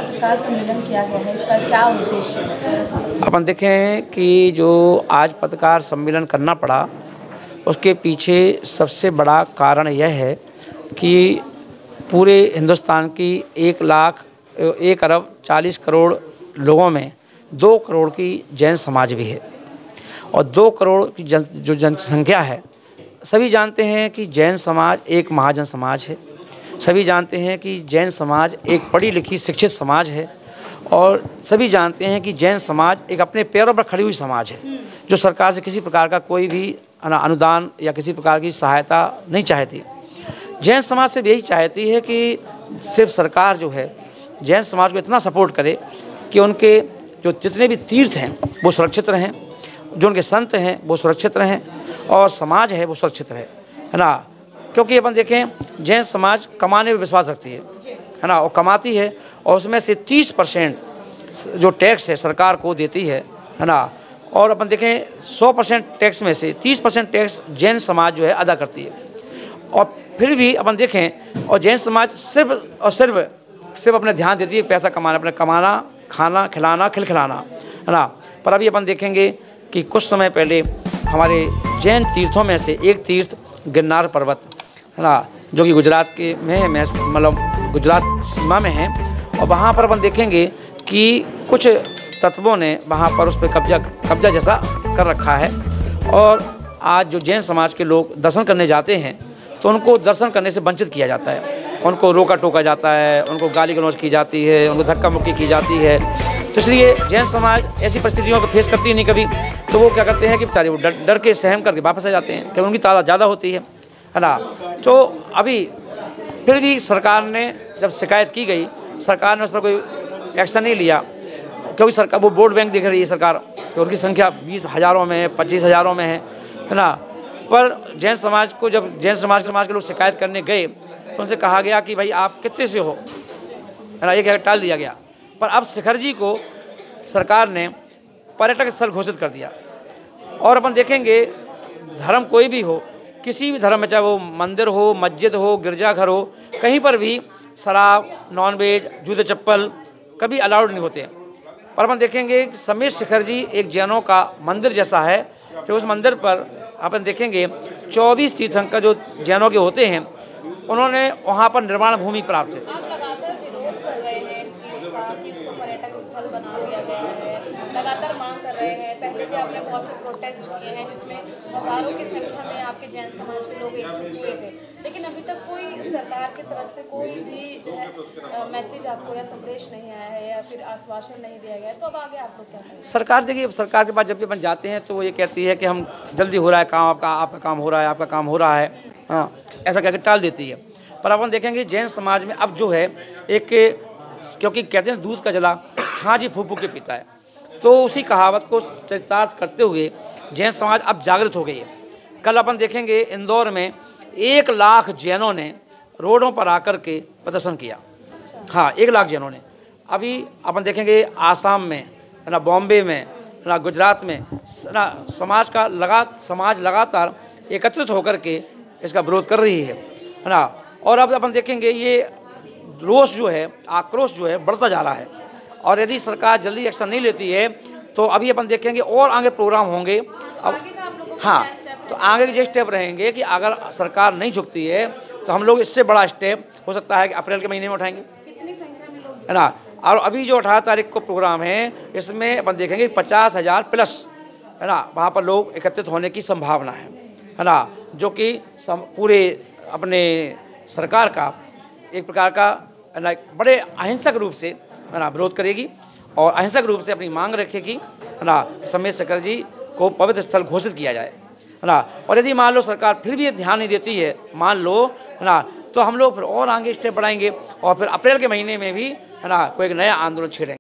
पत्रकार सम्मेलन किया गया है, इसका क्या उद्देश्य है? अपन देखें कि जो आज पत्रकार सम्मेलन करना पड़ा, उसके पीछे सबसे बड़ा कारण यह है कि पूरे हिंदुस्तान की 1,40 करोड़ लोगों में 2 करोड़ की जैन समाज भी है और 2 करोड़ की जो जनसंख्या है, सभी जानते हैं कि जैन समाज एक महाजन समाज है। सभी जानते हैं कि जैन समाज एक पढ़ी लिखी शिक्षित समाज है और सभी जानते हैं कि जैन समाज एक अपने पैरों पर खड़ी हुई समाज है, जो सरकार से किसी प्रकार का कोई भी अनुदान या किसी प्रकार की सहायता नहीं चाहती। जैन समाज सिर्फ यही चाहती है कि सिर्फ सरकार जो है जैन समाज को इतना सपोर्ट करे कि उनके जो जितने भी तीर्थ हैं वो सुरक्षित रहें, जो उनके संत हैं वो सुरक्षित रहें और समाज है वो सुरक्षित रहे, है ना। क्योंकि अपन देखें जैन समाज कमाने में विश्वास रखती है ना, और कमाती है और उसमें से 30% जो टैक्स है सरकार को देती है ना। और अपन देखें 100% टैक्स में से 30% टैक्स जैन समाज जो है अदा करती है। और फिर भी अपन देखें और जैन समाज सिर्फ और सिर्फ अपने ध्यान देती है पैसा कमाना, अपने कमाना, खाना, खिलाना, खिलखिलाना, है ना। पर अभी अपन देखेंगे कि कुछ समय पहले हमारे जैन तीर्थों में से एक तीर्थ गिरनार पर्वत, है ना, जो कि गुजरात के में है, मतलब गुजरात सीमा में है। और वहाँ पर अपन देखेंगे कि कुछ तत्वों ने वहाँ पर उस पर कब्जा जैसा कर रखा है और आज जो जैन समाज के लोग दर्शन करने जाते हैं तो उनको दर्शन करने से वंचित किया जाता है, उनको रोका टोका जाता है, उनको गाली गलौज की जाती है, उनको धक्का मुक्की की जाती है। तो इसलिए जैन समाज ऐसी परिस्थितियों को फेस करती नहीं कभी, तो वो क्या करते हैं कि बेचारे वो डर के सहम करके वापस आ जाते हैं क्योंकि उनकी तादाद ज़्यादा होती है ना। तो अभी फिर भी सरकार ने जब शिकायत की गई, सरकार ने उस पर कोई एक्शन नहीं लिया क्योंकि सरकार वो वोट बैंक देख रही है सरकार कि उनकी संख्या 20,000 में है, 25,000 में है ना। पर जैन समाज को जब जैन समाज के लोग शिकायत करने गए तो उनसे कहा गया कि भाई आप कितने से हो, है ना, ये टाल दिया गया। पर अब शिखर जी को सरकार ने पर्यटक स्थल घोषित कर दिया। और अपन देखेंगे धर्म कोई भी हो, किसी भी धर्म में, चाहे वो मंदिर हो, मस्जिद हो, गिरजाघर हो, कहीं पर भी शराब, नॉनवेज, जूते चप्पल कभी अलाउड नहीं होते। पर अपन देखेंगे समेत शिखर जी एक जैनों का मंदिर जैसा है कि उस मंदिर पर अपन देखेंगे 24 तीर्थंकर जो जैनों के होते हैं, उन्होंने वहाँ पर निर्माण भूमि प्राप्त है। आप लगातार विरोध कर रहे हैं इस चीज़ का कि इसको पर्यटक स्थल बना दिया गया है, लगातार मांग कर रहे हैं। पहले भी आपने बहुत से प्रोटेस्ट किए हैं जिसमें हज़ारों की संख्या में आपके जैन समाज के लोग एकजुट हुए थे, लेकिन अभी तक कोई सरकार की तरफ से कोई भी जो है मैसेज आपको या संदेश नहीं आया है या फिर आश्वासन नहीं दिया गया है। तो अब आगे आप लोग क्या करेंगे? सरकार देखिए, सरकार के पास जब भी अपन जाते हैं तो वो ये कहती है कि हम जल्दी हो रहा है काम, आपका काम हो रहा है, आपका काम हो रहा है, हाँ, ऐसा कहकर टाल देती है। पर अपन देखेंगे जैन समाज में अब जो है एक, क्योंकि कहते हैं दूध का जला छाछ ही फूंक के पीता है, तो उसी कहावत को चरितार्थ करते हुए जैन समाज अब जागृत हो गई है। कल अपन देखेंगे इंदौर में 1 लाख जैनों ने रोडों पर आकर के प्रदर्शन किया। हाँ, 1 लाख जैनों ने। अभी अपन देखेंगे आसाम में, है ना, बॉम्बे में, है ना, गुजरात में, ना, समाज लगातार एकत्रित होकर के इसका विरोध कर रही है ना। और अब अपन देखेंगे ये रोष जो है, आक्रोश जो है बढ़ता जा रहा है और यदि सरकार जल्दी एक्शन नहीं लेती है तो अभी अपन देखेंगे और आगे प्रोग्राम होंगे। अब हाँ, तो आगे के जो स्टेप रहेंगे कि अगर सरकार नहीं झुकती है तो हम लोग इससे बड़ा स्टेप हो सकता है कि अप्रैल के महीने में उठाएंगे, कितनी संख्या में लोग, है ना। और अभी जो 18 तारीख को प्रोग्राम है इसमें अपन देखेंगे 50,000 प्लस, है ना, वहाँ पर लोग एकत्रित होने की संभावना है ना, जो कि पूरे अपने सरकार का एक प्रकार का, है ना, बड़े अहिंसक रूप से, है ना, विरोध करेगी और अहिंसक रूप से अपनी मांग रखेगी, है ना, समेत शिखर जी को पवित्र स्थल घोषित किया जाए, है ना। और यदि मान लो सरकार फिर भी ध्यान नहीं देती है, मान लो, है ना, तो हम लोग फिर और आगे स्टेप बढ़ाएंगे और फिर अप्रैल के महीने में भी, है ना, कोई एक नया आंदोलन छेड़ेंगे।